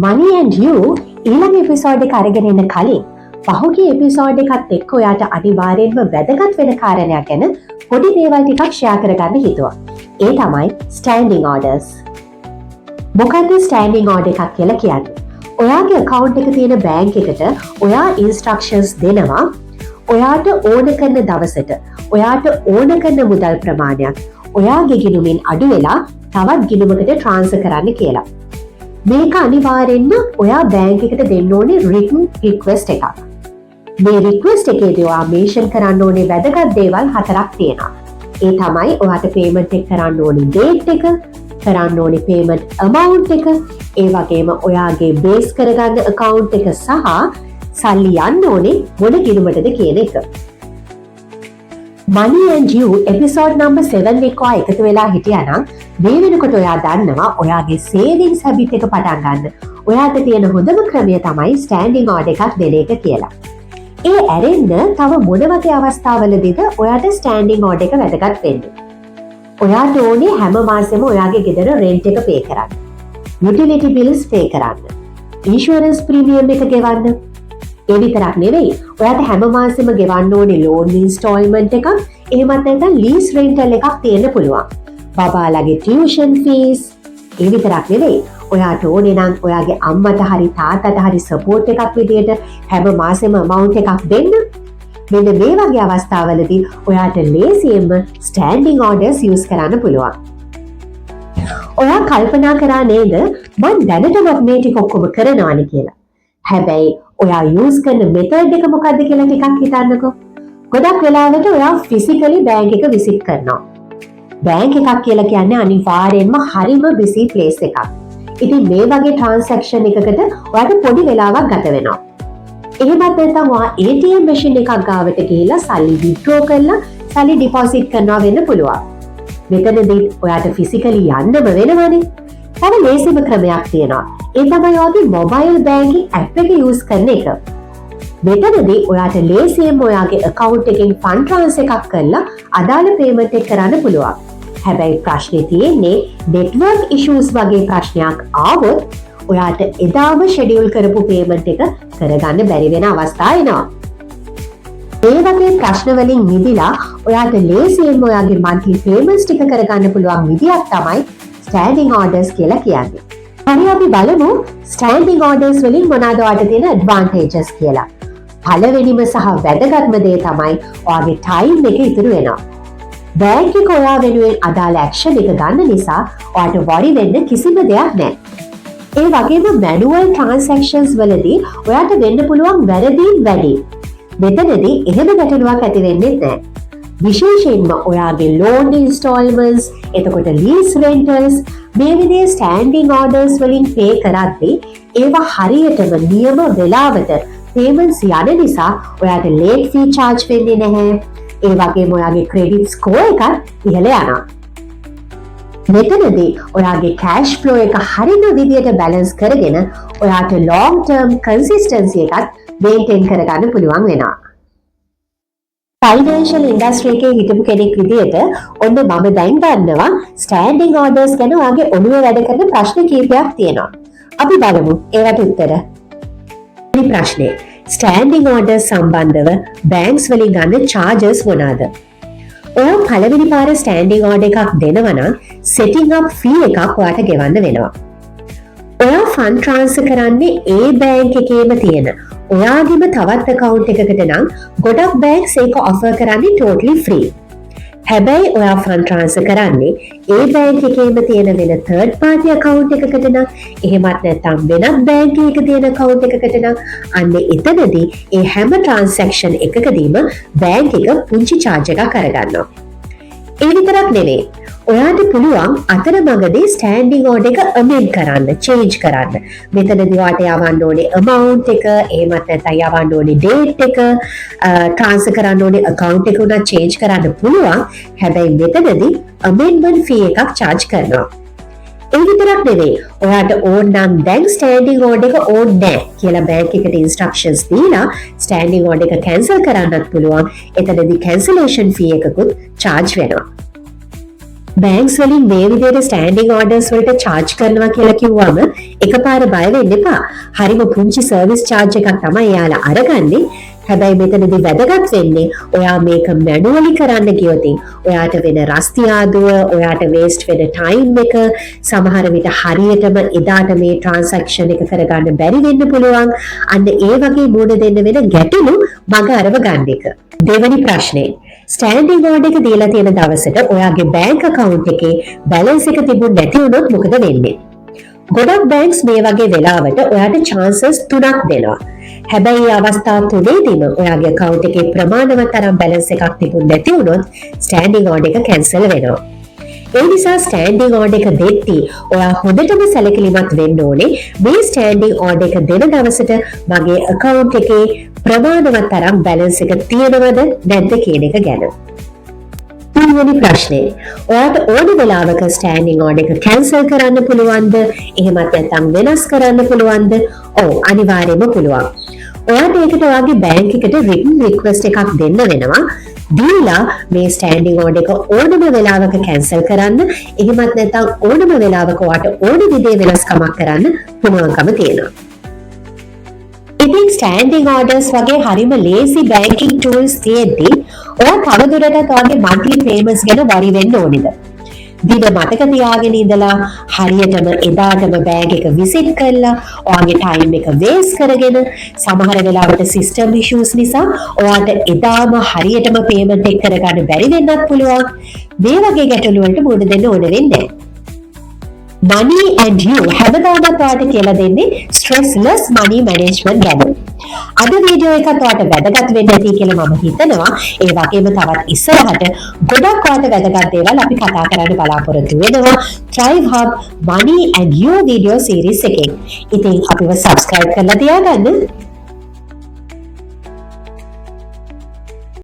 Money and You ඊළඟ episode එක අරගෙන එන්න කලින් පහුගිය එපිසෝඩ් එකත් එක්ක ඔයාට අනිවාර්යෙන්ම වැදගත් වෙන කාරණයක් ගැන පොඩි දේවල් ටිකක් ෂෙයා කරගන්න හිතුවා. ඒ තමයි standing orders. මොකක්ද standing order එකක් කියලා කියන්නේ? ඔයාගේ account එක තියෙන බැංක් එකට ඔයා instructions දෙනවා ඔයාට ඕන කරන දවසට ඔයාට ඕන කරන මුදල් ප්‍රමාණයක් ඔයාගේ ගිණුමින් අඩු වෙලා තවත් ගිණුමකට transfer කරන්න කියලා. මේක අනිවාර්යෙන්ම ඔයා බැංක් එකට දෙන්න ඕනේ written request එකක්. මේ request එකේදී ඔයා mention කරන්න ඕනේ වැදගත් දේවල් 4ක් තියෙනවා. ඒ තමයි ඔයාට payment එක කරන්න ඕනේ date එක, කරන්න ඕනේ payment amount එක, ඒ වගේම ඔයාගේ base කරගන්න account එක සහ සල්ලි යන්න ඕනේ මොන ගිණුමටද කියන එක. Money and You episode number 7 එක එකතු වෙලා හිටියානම් මේ වෙනකොට ඔයා දන්නවා ඔයාගේ savings habit එක පටන් ගන්න. ඔයාට තියෙන හොඳම ක්‍රමය තමයි standing order එකක් දෙන එක කියලා. ඒ ඇරෙන්න තව මොන වගේ අවස්ථාවලදීද ඔයාට standing order එක වැදගත් වෙන්නේ? ඔයාට ඕනේ හැම මාසෙම ඔයාගේ ගෙදර rent එක pay කරන්න. utility bills pay කරන්න. insurance premium එක ගෙවන්න. ඒ විතරක් නෙවෙයි ඔයාට හැම මාසෙම ගෙවන්න ඕනේ loan installment එකක්, එහෙමත් නැත්නම් lease rental එකක් තියෙන්න පුළුවන්. බබාලගේ tuition fees. ඒ විතරක් නෙවෙයි ඔයාට ඕනේ නම් ඔයාගේ අම්මට හරි තාත්තට හරි support එකක් විදියට හැම මාසෙම amount එකක් දෙන්න. මෙන්න මේ වගේ අවස්ථාවලදී ඔයාට ලේසියෙන්ම standing orders use කරන්න පුළුවන්. ඔයා කල්පනා කරා නේද මම දැනටමත් මේ ටික ඔක්කොම කරනවානේ කියලා. හැබැයි ඔයා use කරන method එක මොකක්ද කියලා ටිකක් හිතන්නකෝ. ගොඩක් වෙලාවට ඔයා physically bank එක visit කරනවා. bank එකක් කියලා කියන්නේ අනිවාර්යෙන්ම හරිම busy place එකක්. ඉතින් මේ වගේ transaction එකකට ඔයාට පොඩි වෙලාවක් ගත වෙනවා. එහෙමත් නැත්නම් ඔයා ATM machine එකක් ගාවට ගිහිල්ලා සල්ලි withdraw කරලා සල්ලි deposit කරනවා වෙන්න පුළුවන්. මෙතනදී ඔයාට physically යන්නම වෙනවනේ. තව ලේසිම ක්‍රමයක් තියෙනවා. ඒ තමයි ඔයාගේ mobile banking app එක use කරන එක. මෙතනදී ඔයාට ලේසියෙන්ම ඔයාගේ account එකෙන් fund transfer එකක් කරලා අදාළ payment එක කරන්න පුළුවන්. හැබැයි ප්‍රශ්නේ තියෙන්නේ network issues වගේ ප්‍රශ්නයක් ආවොත් ඔයාට එදාම schedule කරපු payment එක කරගන්න බැරි වෙන අවස්ථා එනවා. මේ වගේ ප්‍රශ්න වලින් මිදලා ඔයාට ලේසියෙන්ම ඔයාගේ monthly payments ටික කරගන්න පුළුවන් විදියක් තමයි standing orders කියලා කියන්නේ. හරි අපි බලමු standing orders වලින් මොනවාද ඔයාට තියෙන advantages කියලා. පළවෙනිම සහ වැදගත්ම දේ තමයි ඔයාගේ time එක ඉතුරු වෙනවා. බැංක් එක ඔයා වෙනුවෙන් අදාළ action එක ගන්න නිසා ඔයාට worry වෙන්න කිසිම දෙයක් නැහැ. ඒ වගේම manual transactions වලදී ඔයාට වෙන්න පුළුවන් වැරදීන් වැඩි. මෙතනදී එහෙම ගැටලුවක් ඇති වෙන්නේ නැහැ. විශේෂයෙන්ම ඔයාගේ loan installments, එතකොට lease rentals, මේ විදිහේ standing orders වලින් pay කරද්දී ඒවා හරියටම නියම වෙලාවට payments යන නිසා ඔයාට late fee charge වෙන්නේ නැහැ. ඒ වගේම ඔයාගේ credit score එකත් ඉහළ යනවා. මෙතනදී ඔයාගේ cash flow එක හරින විදිහට balance කරගෙන ඔයාට long term consistency එකත් maintain කරගන්න පුළුවන් වෙනවා. ෆයිනෑන්ෂල් ඉන්ඩස්ට්‍රි එකේ හිටපු කෙනෙක් විදිහට ඔන්න මම දැන් දන්නවා ස්ටෑන්ඩින් ඕඩර්ස් ගැන ඔයාගේ ඔළුවේ වැඩ කරන ප්‍රශ්න කීපයක් තියෙනවා. අපි බලමු ඒවට උත්තර. මේ ප්‍රශ්නේ ස්ටෑන්ඩින් ඕඩර්ස් සම්බන්ධව බැංක්ස් වලින් ගන්න charges මොනවාද? ඔයා පළවෙනි පාර ස්ටෑන්ඩින් ඕඩර් එකක් දෙනවා නම් setting up fee එකක් ඔයාට ගෙවන්න වෙනවා. ඔයා fund transfer කරන්නේ ඒ බැංක් එකේම තියෙන ඔයාගේම තවත් account එකකට නම් ගොඩක් banks ඒක offer කරන්නේ totally free. හැබැයි ඔයා fund transfer කරන්නේ ඒ bank එකේම තියෙන වෙන third party account එකකට නම් එහෙමත් නැත්නම් වෙනත් bank එකක තියෙන account එකකට නම් අන්න එතනදී ඒ හැම transaction එකකදීම bank එක පුංචි charge එකක් අරගන්නවා. ඒ විතරක් නෙවෙයි ඔයාට පුළුවන් අතරමඟදී ස්ටෑන්ඩින් ඕඩර් එක amend කරන්න, change කරන්න. මෙතනදී ඔයාට යවන්න ඕනේ amount එක, එහෙමත් නැත්නම් යවන්න ඕනේ date එක, transfer කරන්න ඕනේ account එක උනා change කරන්න පුළුවන්. හැබැයි මෙතනදී amendment fee එකක් charge කරනවා. ඒ විතරක් නෙවෙයි ඔයාට ඕන නම් දැන් ස්ටෑන්ඩින් ඕඩර් එක ඕනේ නැහැ කියලා බැංක් එකට instructions දීලා ස්ටෑන්ඩින් ඕඩර් එක cancel කරන්නත් පුළුවන්. එතනදී cancellation fee එකකුත් charge වෙනවා. බැංක්ස් වලින් මේ විදිහට ස්ටෑන්ඩින් ඕඩර්ස් වලට charge කරනවා කියලා කිව්වම එකපාර බය වෙන්න එපා. හරිම පුංචි සර්විස් චාර්ජ් එකක් තමයි එයාලා අරගන්නේ. හැබැයි මෙතනදී වැදගත් වෙන්නේ ඔයා මේක මැනුවලි කරන්න ගියොත් ඔයාට වෙන රස්ති ආදුව, ඔයාට වේස්ට් වෙන ටයිම් එක, සමහර විට හරියටම එදාට මේ ට්‍රාන්සැක්ෂන් එක කරගන්න බැරි වෙන්න පුළුවන්. අන්න ඒ වගේ මුණ දෙන්න වෙන ගැටලු මග අරව ගන්න එක. දෙවැනි ප්‍රශ්නේ, ස්ටෑන්ඩින් ඕඩර් එක දීලා තියෙන දවසට ඔයාගේ බැංක් account එකේ බැලන්ස් එක තිබුණ නැති වුණොත් මොකද වෙන්නේ? ගොඩක් බැංක්ස් මේ වගේ වෙලාවට ඔයාට chances 3ක් දෙනවා. හැබැයි අවස්ථා 3ේදීම ඔයාගේ account එකේ ප්‍රමාණවත් තරම් බැලන්ස් එකක් තිබුණ නැති වුණොත් ස්ටෑන්ඩින් ඕඩර් එක කැන්සල් වෙනවා. ඒ නිසා ස්ටෑන්ඩින් ඕඩර් එක දෙද්දී ඔයා හොඳටම සැලකිලිමත් වෙන්න ඕනේ මේ ස්ටෑන්ඩින් ඕඩර් එක දෙන දවසට මගේ account එකේ ප්‍රමාණවත් තරම් බැලන්ස් එක තියෙනවද නැද්ද කියන එක ගැන. තුන්වෙනි ප්‍රශ්නේ, ඔයාට ඕන වෙලාවක ස්ටෑන්ඩින් ඕඩර් එක කැන්සල් කරන්න පුළුවන්ද? එහෙමත් නැත්නම් වෙනස් කරන්න පුළුවන්ද? ඔව්, අනිවාර්යයෙන්ම පුළුවන්. ඔයාට ඒකට ඔයාගේ බැංක් එකට රිටන් රික්වෙස්ට් එකක් දෙන්න වෙනවා. දීලා මේ ස්ටෑන්ඩින් ඕඩර් එක ඕනම වෙලාවක කැන්සල් කරන්න, එහෙමත් නැත්නම් ඕනම වෙලාවක ඔයාට ඕන විදිහේ වෙනස්කමක් කරන්න පුළුවන්කම තියෙනවා. ඉතින් ස්ටෑන්ඩින් ඕඩර්ස් වගේ හරිම ලේසි බැංකින් ටූල්ස් තියෙද්දි ඔයා තවදුරටත් ඔයාගේ monthly payments ගැන worry වෙන්න ඕනේද? දින මතක තියාගෙන ඉඳලා හරියටම එදාටම බෑග් එක විසිට් කරලා ඔයාගේ ටයිම් එක වේස්ට් කරගෙන සමහර වෙලාවට සිස්ටම් ඉෂුස් නිසා ඔයාට එදාම හරියටම පේමන්ට් එක කරගන්න බැරි වෙන්නත් පුළුවන්. මේ වගේ ගැටලු වලට මුහුණ දෙන්න ඕන වෙන්නේ. Money and you හැමදාමත් ඔයාට කියලා දෙන්නේ stressless money management ගැන. අද වීඩියෝ එකත් ඔයාට වැදගත් වෙන්න ඇති කියලා මම හිතනවා. ඒ වගේම තවත් ඉස්සරහට ගොඩක් ඔයාට වැදගත් දේවල් අපි කතා කරන්න බලාපොරොත්තු වෙනවා Thrive Hub Money and You video series එකෙන්. ඉතින් අපිව subscribe කරලා තියාගන්න.